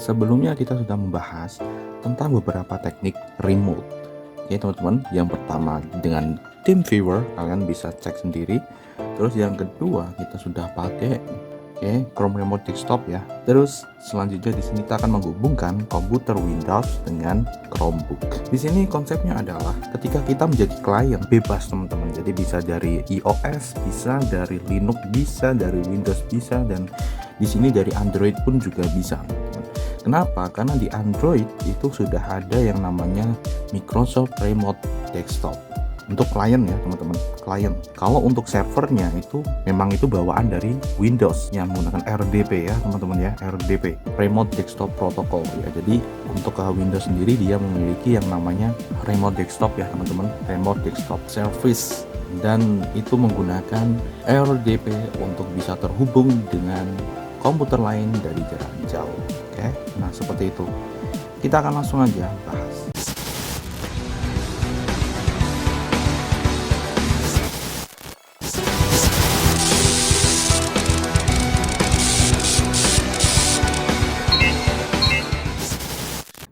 sebelumnya kita sudah membahas tentang beberapa teknik remote. Oke teman-teman, yang pertama dengan TeamViewer, kalian bisa cek sendiri. Terus yang kedua kita sudah pakai Chrome Remote Desktop ya. Terus selanjutnya di sini kita akan menghubungkan komputer Windows dengan Chromebook. Di sini konsepnya adalah ketika kita menjadi klien bebas teman-teman. Jadi bisa dari iOS, bisa dari Linux, bisa dari Windows, bisa, dan di sini dari Android pun juga bisa. Kenapa? Karena di Android itu sudah ada yang namanya Microsoft Remote Desktop untuk klien ya teman-teman, klien. Kalau untuk servernya itu memang itu bawaan dari Windows yang menggunakan RDP ya teman-teman ya, RDP, Remote Desktop Protocol ya. Jadi untuk Windows sendiri dia memiliki yang namanya Remote Desktop ya teman-teman, Remote Desktop Service, dan itu menggunakan RDP untuk bisa terhubung dengan komputer lain dari jarak jauh. Oke, nah seperti itu. Kita akan langsung aja bahas.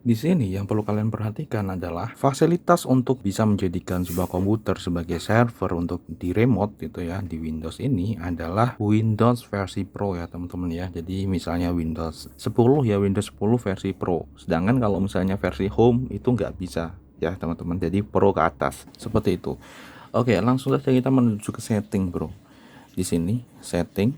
Di sini yang perlu kalian perhatikan adalah fasilitas untuk bisa menjadikan sebuah komputer sebagai server untuk di remote gitu ya di Windows ini adalah Windows versi Pro ya teman-teman ya. Jadi misalnya Windows 10 ya, Windows 10 versi Pro. Sedangkan kalau misalnya versi Home itu nggak bisa ya teman-teman. Jadi Pro ke atas seperti itu. Oke, langsung saja kita menuju ke setting bro. Di sini setting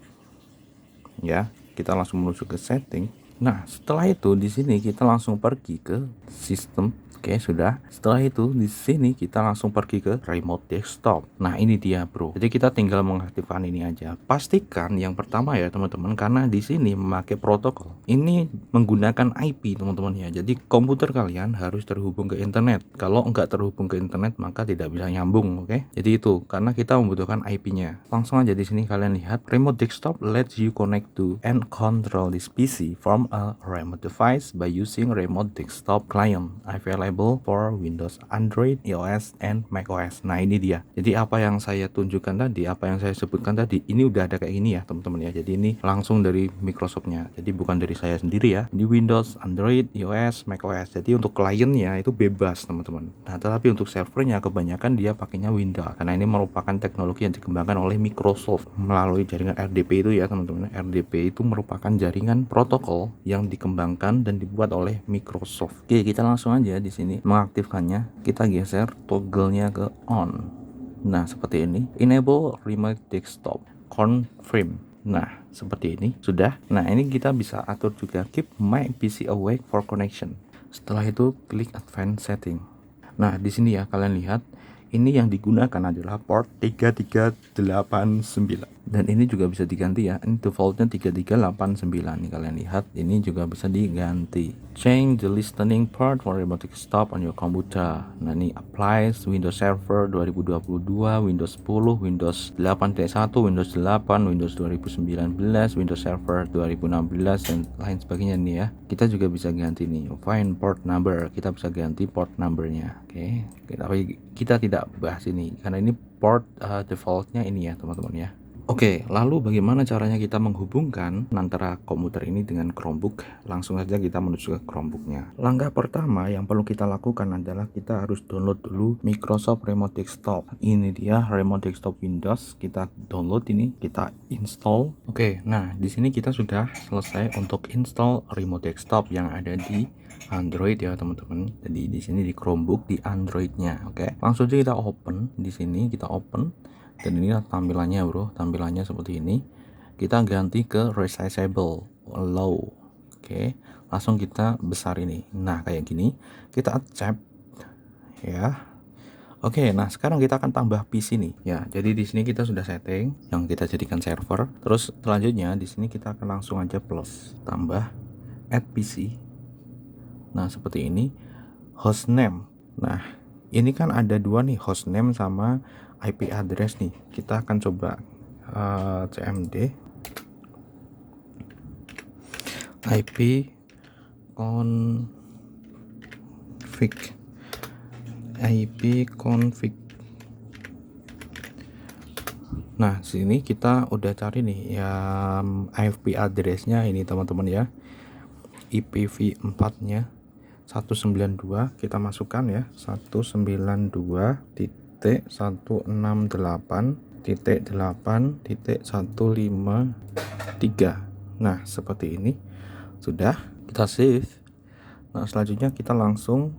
ya, kita langsung menuju ke setting. Nah, setelah itu di sini kita langsung pergi ke sistem. Oke, sudah. Setelah itu di sini kita langsung pergi ke remote desktop. Nah, ini dia, bro. Jadi kita tinggal mengaktifkan ini aja. Pastikan yang pertama ya, teman-teman, karena di sini memakai protokol. Ini menggunakan IP, teman-teman ya. Jadi komputer kalian harus terhubung ke internet. Kalau nggak terhubung ke internet, maka tidak bisa nyambung, oke? Jadi itu karena kita membutuhkan IP-nya. Langsung aja di sini kalian lihat, remote desktop lets you connect to and control this PC from a remote device by using remote desktop client available for Windows, Android, iOS, and macOS. Nah ini dia. Jadi apa yang saya tunjukkan tadi, apa yang saya sebutkan tadi, ini udah ada kayak ini ya teman-teman ya. Jadi ini langsung dari Microsoftnya. Jadi bukan dari saya sendiri ya. Di Windows, Android, iOS, macOS. Jadi untuk kliennya itu bebas teman-teman. Nah tetapi untuk servernya kebanyakan dia pakainya Windows. Karena ini merupakan teknologi yang dikembangkan oleh Microsoft melalui jaringan RDP itu ya teman-teman. RDP itu merupakan jaringan protokol yang dikembangkan dan dibuat oleh Microsoft. Oke, kita langsung aja di sini mengaktifkannya. Kita geser toggle-nya ke on. Nah, seperti ini. Enable remote desktop. Confirm. Nah, seperti ini. Sudah. Nah, ini kita bisa atur juga keep my PC awake for connection. Setelah itu klik advanced setting. Nah, di sini ya kalian lihat ini yang digunakan adalah port 3389 dan ini juga bisa diganti ya. Ini defaultnya 3389 nih, kalian lihat ini juga bisa diganti. Change the listening port for remote desktop on your computer. Nah ini applies Windows Server 2022, Windows 10, Windows 8.1, Windows 8, Windows 2019, Windows Server 2016 dan lain sebagainya nih ya. Kita juga bisa ganti nih find port number, kita bisa ganti port numbernya. Oke, tapi kita tidak bahas ini karena ini port defaultnya ini ya teman-teman ya. Oke, lalu bagaimana caranya kita menghubungkan antara komputer ini dengan Chromebook? Langsung saja kita menuju ke Chromebooknya. Langkah pertama yang perlu kita lakukan adalah kita harus download dulu Microsoft Remote Desktop. Ini dia Remote Desktop Windows. Kita download ini, kita install. Oke, nah di sini kita sudah selesai untuk install Remote Desktop yang ada di Android ya teman-teman. Jadi di sini di Chromebook di Androidnya. Oke, langsung aja kita open. Di sini kita open. Dan ini tampilannya bro, tampilannya seperti ini. Kita ganti ke resizable low. Oke, langsung kita besar ini. Nah kayak gini, kita accept ya. Oke, nah sekarang kita akan tambah PC nih ya. Jadi di sini kita sudah setting yang kita jadikan server. Terus selanjutnya di sini kita akan langsung aja plus tambah add PC. Nah seperti ini, hostname. Nah ini kan ada dua nih, hostname sama IP address nih. Kita akan coba cmd IP config. Nah sini kita udah cari nih ya IP addressnya ini teman-teman ya. IPv4-nya 192, kita masukkan ya 192.168.8.153. Nah seperti ini sudah, kita save. Nah selanjutnya kita langsung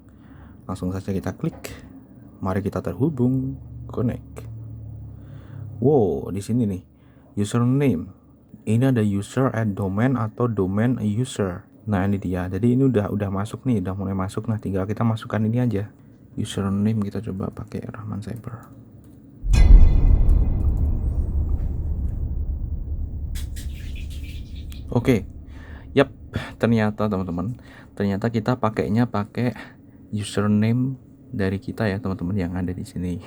saja kita klik, mari kita terhubung, connect. Wow, di sini nih username, ini ada user at domain atau domain user. Nah ini dia, jadi ini udah masuk nih, udah mulai masuk. Nah tinggal kita masukkan ini aja, username kita coba pakai Rahman Cyber. Oke, yap, ternyata teman-teman, ternyata kita pakainya pakai username dari kita ya teman-teman yang ada di sini.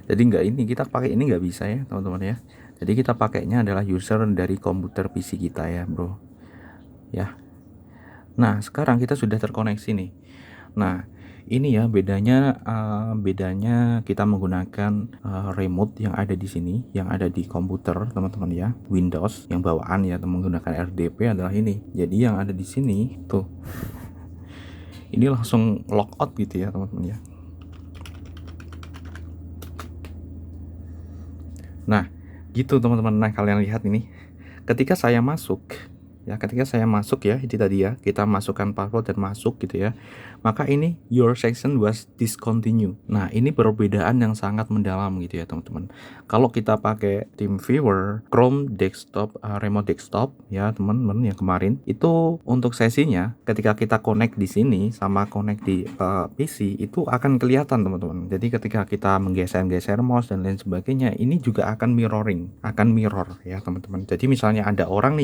Jadi kita pakai ini nggak bisa ya teman-teman ya. Jadi kita pakainya adalah user dari komputer PC kita ya bro ya. Nah sekarang kita sudah terkoneksi nih. Nah ini ya bedanya kita menggunakan remote yang ada di sini, yang ada di komputer teman-teman ya, Windows yang bawaan ya, menggunakan RDP adalah ini. Jadi yang ada di sini tuh, ini langsung logout gitu ya teman-teman ya. Nah gitu teman-teman. Nah kalian lihat ini, ketika saya masuk ya, itu tadi ya, kita masukkan password dan masuk gitu ya, maka ini your session was discontinued. Nah ini perbedaan yang sangat mendalam gitu ya teman-teman. Kalau kita pakai TeamViewer, Chrome desktop, remote desktop ya teman-teman yang kemarin itu, untuk sesinya ketika kita connect di sini sama connect di PC itu akan kelihatan teman-teman. Jadi ketika kita menggeser mouse dan lain sebagainya, ini juga akan mirror ya teman-teman. Jadi misalnya ada orang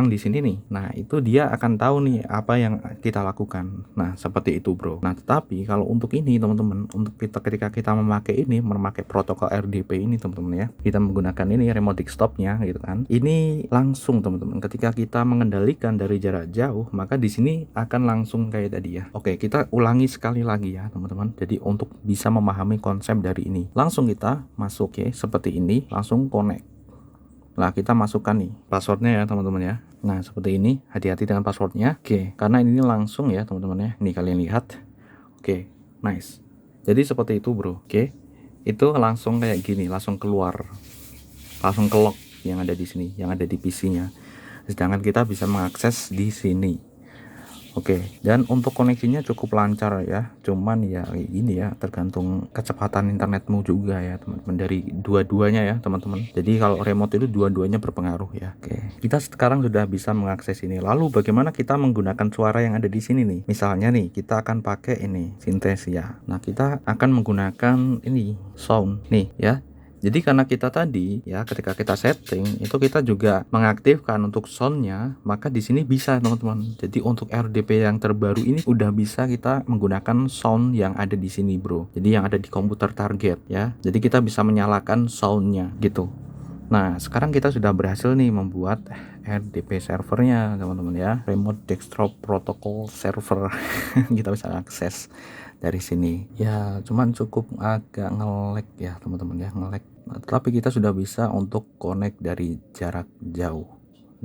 di sini nih, nah itu dia akan tahu nih apa yang kita lakukan. Nah seperti itu bro. Nah tetapi kalau untuk ini teman-teman, untuk ketika kita memakai protokol RDP ini teman-teman ya, kita menggunakan ini remote desktopnya gitu kan, ini langsung teman-teman, ketika kita mengendalikan dari jarak jauh, maka di sini akan langsung kayak tadi ya. Oke, kita ulangi sekali lagi ya teman-teman. Jadi untuk bisa memahami konsep dari ini, langsung kita masuk ya seperti ini, langsung connect. Nah kita masukkan nih passwordnya ya teman-teman ya. Nah seperti ini, hati-hati dengan passwordnya. Oke, karena ini langsung ya teman-teman ya. Nih kalian lihat. Oke, nice. Jadi seperti itu bro. Oke, itu langsung kayak gini, langsung keluar, langsung ke lock yang ada di sini, yang ada di PC-nya. Sedangkan kita bisa mengakses di sini. Oke, dan untuk koneksinya cukup lancar ya, cuman ya ini ya, tergantung kecepatan internetmu juga ya teman-teman, dari dua-duanya ya teman-teman. Jadi kalau remote itu dua-duanya berpengaruh ya. Oke, kita sekarang sudah bisa mengakses ini. Lalu bagaimana kita menggunakan suara yang ada di sini nih? Misalnya nih kita akan pakai ini Synthesia. Nah kita akan menggunakan ini sound nih ya. Jadi karena kita tadi ya, ketika kita setting itu kita juga mengaktifkan untuk soundnya, maka di sini bisa teman-teman. Jadi untuk RDP yang terbaru ini udah bisa kita menggunakan sound yang ada di sini bro. Jadi yang ada di komputer target ya. Jadi kita bisa menyalakan soundnya gitu. Nah sekarang kita sudah berhasil nih membuat RDP servernya teman-teman ya, Remote Desktop Protocol Server. Kita bisa akses dari sini ya, cuman cukup agak nge-lag ya teman-teman ya, nge-lag. Tapi kita sudah bisa untuk connect dari jarak jauh.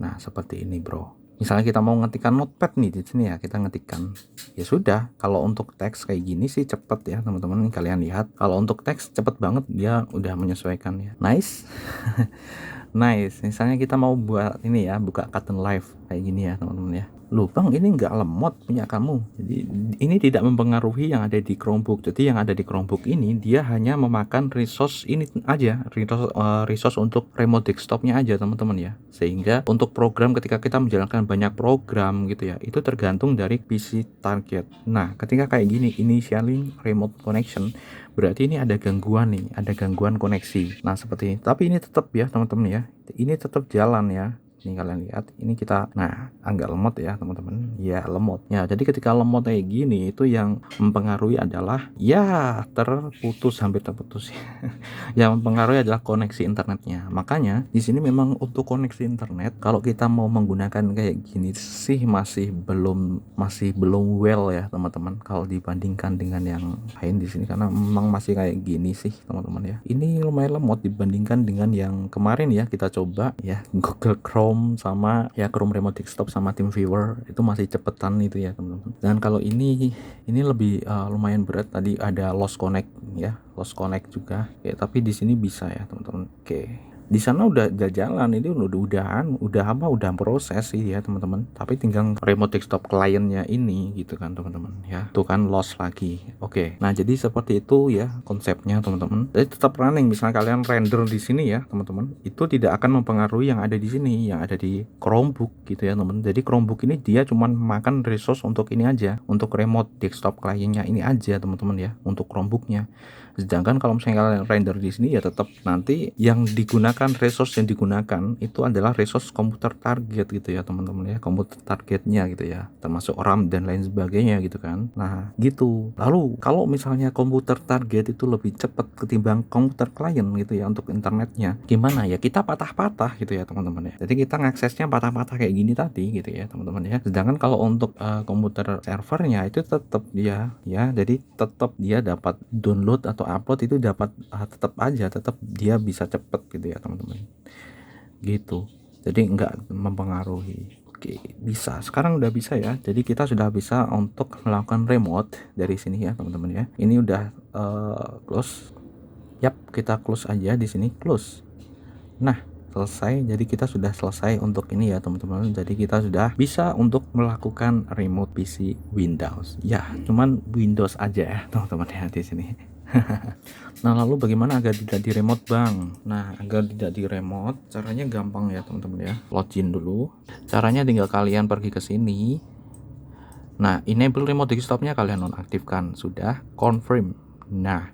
Nah seperti ini bro. Misalnya kita mau ngetikkan notepad nih di sini ya, kita ngetikkan ya sudah. Kalau untuk teks kayak gini sih cepet ya teman-teman, kalian lihat. Kalau untuk teks cepet banget, dia udah menyesuaikan ya. Nice. Nice. Misalnya kita mau buat ini ya, buka Katen Live kayak gini ya teman-teman ya. Loh bang, ini nggak lemot punya kamu. Jadi ini tidak mempengaruhi yang ada di Chromebook. Jadi yang ada di Chromebook ini dia hanya memakan resource ini aja, resource untuk remote desktopnya aja teman-teman ya. Sehingga untuk program, ketika kita menjalankan banyak program gitu ya, itu tergantung dari PC target. Nah ketika kayak gini, initialing remote connection, berarti ini ada gangguan nih, ada gangguan koneksi. Nah seperti ini. Tapi ini tetap ya teman-teman ya, ini tetap jalan ya. Ini kalian lihat, ini kita, nah agak lemot ya teman-teman ya, lemot ya. Jadi ketika lemot kayak gini, itu yang mempengaruhi adalah ya terputus, hampir terputus. Yang mempengaruhi adalah koneksi internetnya. Makanya di sini memang untuk koneksi internet, kalau kita mau menggunakan kayak gini sih masih belum well ya teman-teman, kalau dibandingkan dengan yang lain di sini, karena memang masih kayak gini sih teman-teman ya. Ini lumayan lemot dibandingkan dengan yang kemarin ya, kita coba ya Google Chrome Chrome sama ya Chrome Remote Desktop sama TeamViewer itu masih cepetan itu ya teman-teman. Dan kalau ini lebih lumayan berat, tadi ada Lost Connect ya, Lost Connect juga. Oke, tapi di sini bisa ya teman-teman. Oke. Di sana udah jalan, ini udah proses sih ya teman-teman, tapi tinggal remote desktop kliennya ini gitu kan teman-teman ya, tuh kan lost lagi. Oke, nah jadi seperti itu ya konsepnya teman-teman. Jadi tetap running, misalnya kalian render di sini ya teman-teman, itu tidak akan mempengaruhi yang ada di sini, yang ada di Chromebook gitu ya teman-teman. Jadi Chromebook ini dia cuman makan resource untuk ini aja, untuk remote desktop kliennya ini aja teman-teman ya, untuk Chromebooknya. Sedangkan kalau misalnya kalian render di sini ya tetap nanti yang digunakan, resource yang digunakan itu adalah resource komputer target gitu ya teman-teman ya, komputer targetnya gitu ya, termasuk RAM dan lain sebagainya gitu kan. Nah gitu. Lalu kalau misalnya komputer target itu lebih cepat ketimbang komputer klien gitu ya untuk internetnya, gimana ya, kita patah-patah gitu ya teman-teman ya. Jadi kita ngaksesnya patah-patah kayak gini tadi gitu ya teman-teman ya. Sedangkan kalau untuk komputer servernya itu tetap dia ya, jadi tetap dia dapat download atau upload itu dapat tetap dia bisa cepet gitu ya teman-teman gitu. Jadi nggak mempengaruhi. Oke, bisa, sekarang udah bisa ya. Jadi kita sudah bisa untuk melakukan remote dari sini ya teman-teman ya. Ini udah close. Yap, kita close aja di sini, close. Nah selesai, jadi kita sudah selesai untuk ini ya teman-teman. Jadi kita sudah bisa untuk melakukan remote PC Windows ya, cuman Windows aja ya teman-teman ya di sini. Nah lalu bagaimana agar tidak di remote bang? Nah agar tidak di remote caranya gampang ya teman-teman ya. Login dulu, caranya tinggal kalian pergi ke sini. Nah enable remote desktopnya kalian nonaktifkan, sudah confirm. Nah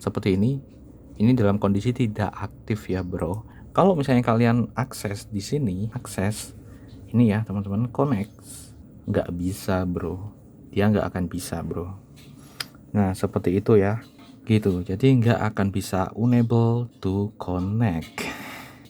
seperti ini dalam kondisi tidak aktif ya bro. Kalau misalnya kalian akses di sini, akses ini ya teman-teman, connect, nggak bisa bro, dia nggak akan bisa bro. Nah seperti itu ya, gitu. Jadi nggak akan bisa unable to connect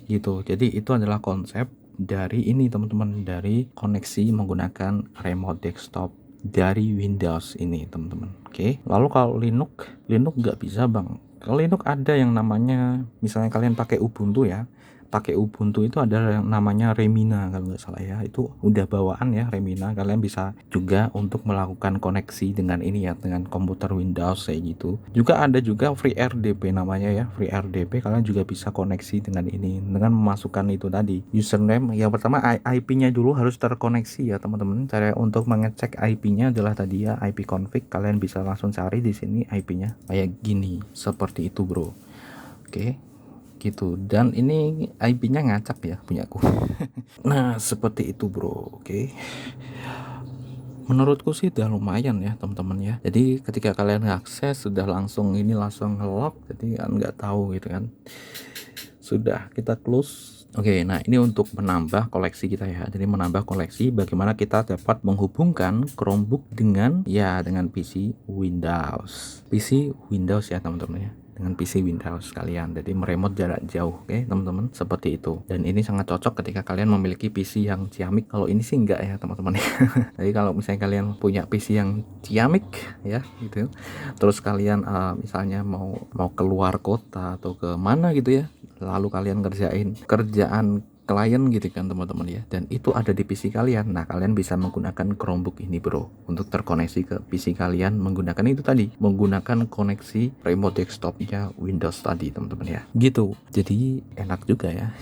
gitu. Jadi itu adalah konsep dari ini teman-teman, dari koneksi menggunakan remote desktop dari Windows ini teman-teman. Oke, lalu kalau Linux nggak bisa bang. Kalau Linux ada yang namanya, misalnya kalian pakai Ubuntu ya, pakai Ubuntu itu ada yang namanya Remina kalau nggak salah ya, itu udah bawaan ya Remina. Kalian bisa juga untuk melakukan koneksi dengan ini ya, dengan komputer Windows kayak gitu. Juga ada juga FreeRDP namanya ya, FreeRDP. Kalian juga bisa koneksi dengan ini, dengan memasukkan itu tadi username. Yang pertama IP-nya dulu harus terkoneksi ya teman-teman. Cara untuk mengecek IP-nya adalah tadi ya, IP config. Kalian bisa langsung cari di sini IP-nya kayak gini, seperti itu bro. Oke gitu, dan ini IP-nya ngacak ya punyaku. Nah seperti itu bro. Oke, menurutku sih udah lumayan ya teman-teman ya. Jadi ketika kalian akses sudah langsung nge-lock, jadi kan nggak tahu gitu kan. Sudah, kita close. Oke, nah ini untuk menambah koleksi kita ya. Jadi menambah koleksi bagaimana kita dapat menghubungkan Chromebook dengan PC Windows. PC Windows ya teman-teman ya, dengan PC Windows kalian. Jadi meremote jarak jauh, oke teman-teman, seperti itu. Dan ini sangat cocok ketika kalian memiliki PC yang ciamik. Kalau ini sih enggak ya teman-teman. Jadi kalau misalnya kalian punya PC yang ciamik ya gitu, terus kalian misalnya mau keluar kota atau ke mana gitu ya, lalu kalian ngerjain kerjaan klien gitu kan teman-teman ya, dan itu ada di PC kalian. Nah kalian bisa menggunakan Chromebook ini bro untuk terkoneksi ke PC kalian menggunakan itu tadi, menggunakan koneksi remote desktopnya Windows tadi teman-teman ya, gitu. Jadi enak juga ya.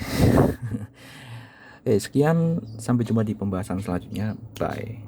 Sekian, sampai jumpa di pembahasan selanjutnya, bye.